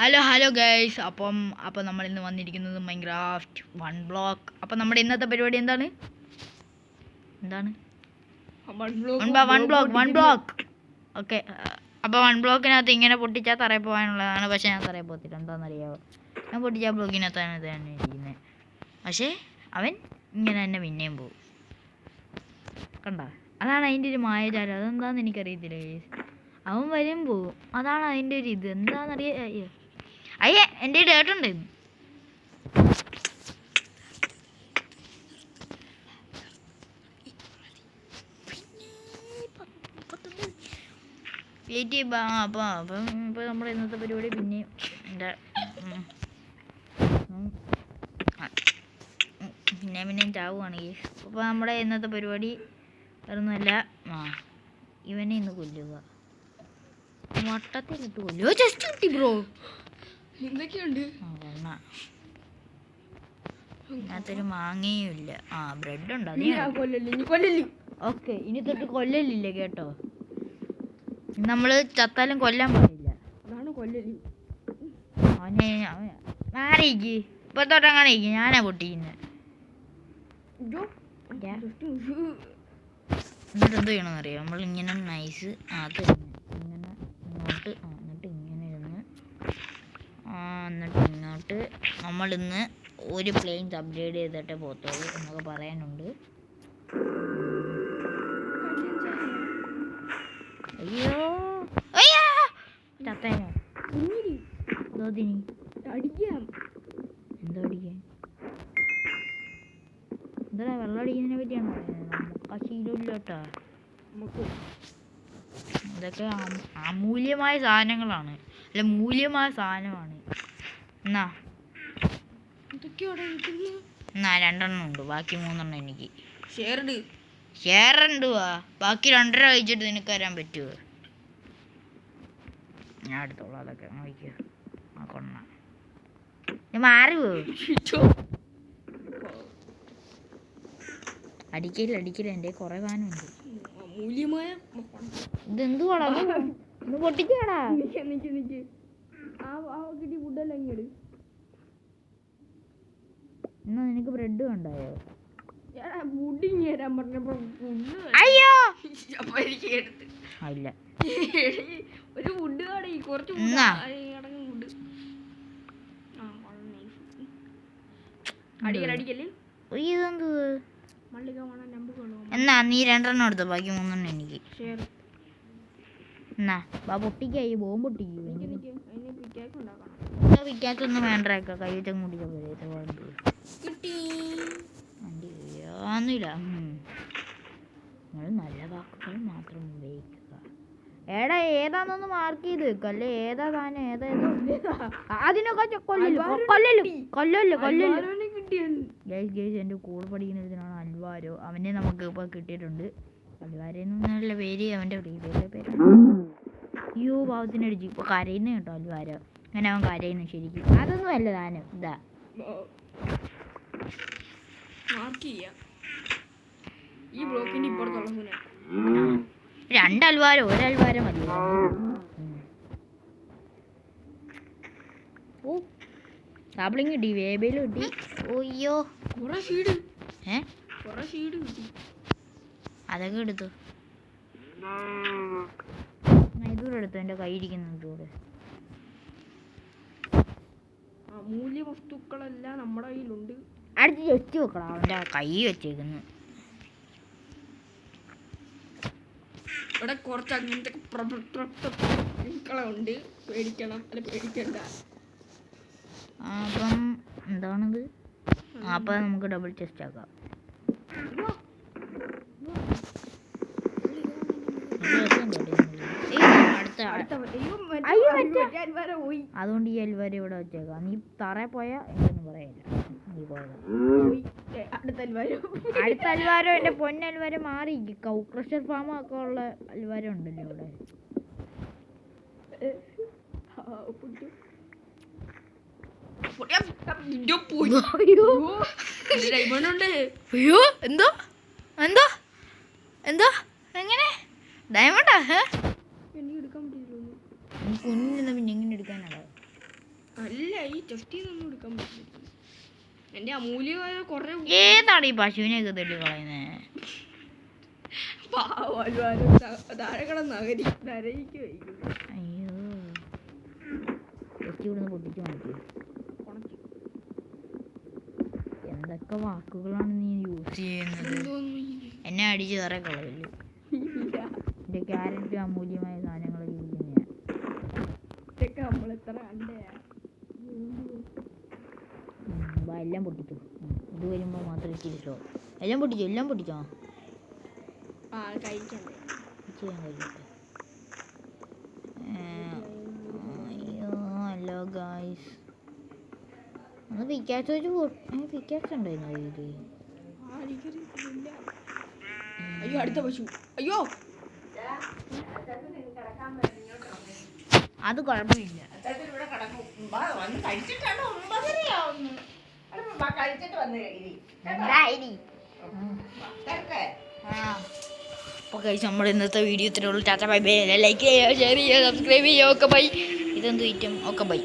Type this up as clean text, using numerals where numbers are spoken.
Hello guys. അപ്പം നമ്മൾ ഇന്ന് വന്നിരിക്കുന്നത് മൈൻക്രാഫ്റ്റ് 1 ബ്ലോക്ക്. അപ്പം നമ്മുടെ ഇന്നത്തെ പരിപാടി എന്താണ്? 1 ബ്ലോക്ക്. ഓക്കെ. അപ്പോൾ 1 ബ്ലോക്കിനകത്ത് ഇങ്ങനെ പൊട്ടിച്ചാൽ തറയിൽ പോകാനുള്ളതാണ്. പക്ഷേ ഞാൻ തറയിൽ പോകത്തില്ല. എന്താണെന്നറിയാമോ? ഞാൻ പൊട്ടിച്ചാൽ ബ്ലോക്കിനകത്താണ് തന്നെ ഇരിക്കുന്നത്. പക്ഷേ അവൻ ഇങ്ങനെ തന്നെ പിന്നെയും പോകും. കണ്ട, അതാണ് അതിൻ്റെ ഒരു മായജാലം. അതെന്താണെന്ന് എനിക്കറിയത്തില്ല ഗൈസ്. അവൻ വരും പോവും. അതാണ് അതിൻ്റെ ഒരു ഇത്. എന്താണെന്നറിയാം. അയ്യേ, എൻ്റെ ഡേട്ടുണ്ട്. വെയിറ്റ് ചെയ്യുമ്പോൾ അപ്പം ഇപ്പോൾ നമ്മുടെ ഇന്നത്തെ പരിപാടി പിന്നെ എൻ്റെ പിന്നെയും ചാവുകയാണെങ്കിൽ അപ്പോൾ നമ്മുടെ ഇന്നത്തെ പരിപാടി വേറൊന്നുമല്ല. ഇവനെ ഇന്ന് കൊല്ലുക. വട്ടത്തിലിട്ട് കൊല്ലുക. ജസ്റ്റ് കിട്ടി ബ്രോ. എന്തൊക്കെയുണ്ട്? അതിനകത്തൊരു മാങ്ങയും ഇല്ല. ബ്രെഡ് ഉണ്ട്. ഓക്കെ, ഇനി തൊട്ട് കൊല്ലലില്ല കേട്ടോ. നമ്മൾ ചത്താലും കൊല്ലാൻ പാടില്ല. അതാണ് കൊല്ലലി. അവനെ മാറിക്ക്. ഇപ്പൊ തൊട്ടങ്ങനെ ഞാനാ പൊട്ടിക്കുന്നത്. എന്നിട്ട് എന്ത് ചെയ്യണമെന്ന് അറിയാം? നമ്മൾ ഇങ്ങനെ നൈസ് അത് ഇങ്ങനെ ഇങ്ങോട്ട് എന്നിട്ട് ഇങ്ങനെ ഇരുന്ന് എന്നിട്ട് ഇങ്ങോട്ട് നമ്മളിന്ന് ഒരു പ്ലെയിൻസ് അപ്ഗ്രേഡ് ചെയ്തിട്ടേ പോകത്തുള്ളൂ എന്നൊക്കെ പറയാനുണ്ട്. അയ്യോ അയ്യോ ചത്തേനോ? എന്തോ അടിക്കാം. എന്തോ അടിക്കാൻ? എന്താ വെള്ളം അടിക്കുന്നതിനെ പറ്റിയാണോ പറയുന്നത്? നമുക്ക് ശീലമില്ല കേട്ടോ. ഇതൊക്കെ അമൂല്യമായ സാധനങ്ങളാണ്. അല്ല, മൂല്യമായ സാധനമാണ്. എന്നാ 2 ഉണ്ട്. ബാക്കി 3 എനിക്ക് ഷെയർ ഉണ്ട്. ബാക്കി 2.5 കഴിച്ചിട്ട് നിനക്ക് തരാൻ പറ്റുമോ? ഞാൻ എടുത്തോളാം. അതൊക്കെ നോക്കിയോ. കൊണ്ണ മാറുവോ? അടിക്കില്ല. എൻ്റെ കുറെ സാധനമുണ്ട്. ഇതെന്തുവാടാ? ഒന്ന് പൊട്ടിക്കാടാ. എന്നാ നിനക്ക് ബ്രെഡ് ഉണ്ടായോ? അയ്യോ ഇല്ല. ഒരു വുഡ് കാടി കുറച്ച് അടിക്കല്ലേ. ഇതെന്ത്? എന്നാ നീ 2 എടുത്തോ. ബാക്കി 3 എനിക്ക്. എന്നാ പൊട്ടിക്കായി ബോംബ് പൊട്ടിക്കൂ. പിക്കാത്തൊന്നും വേണ്ടേക്ക. കൈ വെച്ചങ്ങ് മുടിക്കാൻ ഒന്നുമില്ല. നിങ്ങൾ നല്ല വാക്കുകൾ മാത്രം ഉപയോഗിക്കുക. ഏതാന്നൊന്ന് മാർക്ക് ചെയ്ത് വെക്കല്ലേ. ഏതാ സാധനം? അതിനൊക്കെ കൊല്ലല്ലോ. എൻ്റെ കൂടെ പഠിക്കുന്നതിനാണ് അൽവാരോ. അവനെ നമുക്ക് ഇപ്പോൾ കിട്ടിയിട്ടുണ്ട്. അൽവാരെന്നുള്ള പേര് അവൻ്റെ പേരാണ്. അയ്യോ, പാവത്തിനടിച്ചു. ഇപ്പോൾ കരയുന്ന കേട്ടോ അൽവാരോ. അങ്ങനെ അവൻ കരയുന്നു ശരിക്കും. അതൊന്നും അല്ല താനും. ഇതാ ഈ ബ്ലോക്കിന്റെ ഇപ്പുറത്തുള്ള 2 അൽവാരോ 1 അൽവാരോ മതി. ഓ, സാബ്ലിങ് കിട്ടി. വേബയിലും കിട്ടി. ഓയ്യോ, അതൊക്കെ എടുത്തു. ഇതൂടെ എടുത്തു. എൻ്റെ കൈ ഇരിക്കുന്നതൂടെ. അമൂല്യ വസ്തുക്കളെല്ലാം നമ്മുടെ കയ്യിലുണ്ട്. അടുത്ത് വെച്ച് വെക്കണം. അവൻ്റെ കൈ വെച്ചേക്കുന്നു. ഇവിടെ കുറച്ച് അങ്ങനത്തെ ഉണ്ട്. പേടിക്കണം, അല്ല പേടിക്കണ്ട. അപ്പം എന്താണിത്? അപ്പം നമുക്ക് ഡബിൾ ചെസ്റ്റ് ആക്കാം. അതുകൊണ്ട് ഈ അൽവാര ഇവിടെ വെച്ചേക്കാം. നീ തറയിൽ പോയാ എനിക്കൊന്നും പറയില്ല. നീ പോയതാ. അടുത്ത അൽവാരോ എൻ്റെ പൊന്നൽവാര മാറി. ക്രഷർ ഫാം ഒക്കെ ഉള്ള അൽവാര ഉണ്ടല്ലോ ഇവിടെ. അയ്യോ, എന്തോ എങ്ങനെ ഡയമണ്ടാ? കുഞ്ഞിരുന്ന പിന്നെ എങ്ങനെ എടുക്കാനാണ്? ഈ ചെസ്റ്റിൽ നിന്നൊന്നും എടുക്കാൻ പറ്റില്ല. എൻ്റെ അമൂല്യമായ കുറേ ഏതാണ് ഈ പശുവിനെയൊക്കെ തള്ളി കളയുന്നേ? പാവാലും താഴെ കിടന്ന് നരയിക്ക് വയ്ക്കുന്നു. അയ്യോ ജസ്റ്റ് ഇവിടുന്ന് പൊട്ടിച്ചു നോക്കി. എന്തൊക്കെ വാക്കുകളാണ് നീ യൂസ് ചെയ്യുന്നത്? എന്നെ അടിച്ച് തറ കളയല്ലേ? എൻ്റെ ക്യാരറ്റ് അമൂല്യമായ സാധനങ്ങൾ ജീവിക്കുന്ന ഇതൊക്കെ നമ്മളെത്ര കണ്ടയാ. എല്ലാം പൊട്ടിച്ചു. ഇത് വരുമ്പോൾ മാത്രം ഇച്ചിരി സ്ലോ. എല്ലാം പൊട്ടിച്ചോ ആ കഴിക്കണ്ടേ ചെയ്യാൻ കഴിയട്ടെ. അയ്യോ ഹലോ ഗായ്സ്, ഒന്ന് പിക്കാച്ച് വെച്ച് പിക്കാച്ച് ഉണ്ടായിരുന്നു കയ്യിൽ. ആയിരിക്കില്ല. അയ്യോ അടുത്ത പശു. അയ്യോ അത് കുഴപ്പമില്ല. അപ്പോൾ കഴിച്ച് നമ്മൾ ഇന്നത്തെ വീഡിയോ ഇത്രയുള്ളൂ. Tata bye bye. ലൈക്ക് ചെയ്യുക, ഷെയർ ചെയ്യുക, സബ്സ്ക്രൈബ് ചെയ്യുക. Okay bye. ഇതെന്ത് ഐറ്റം? Okay by.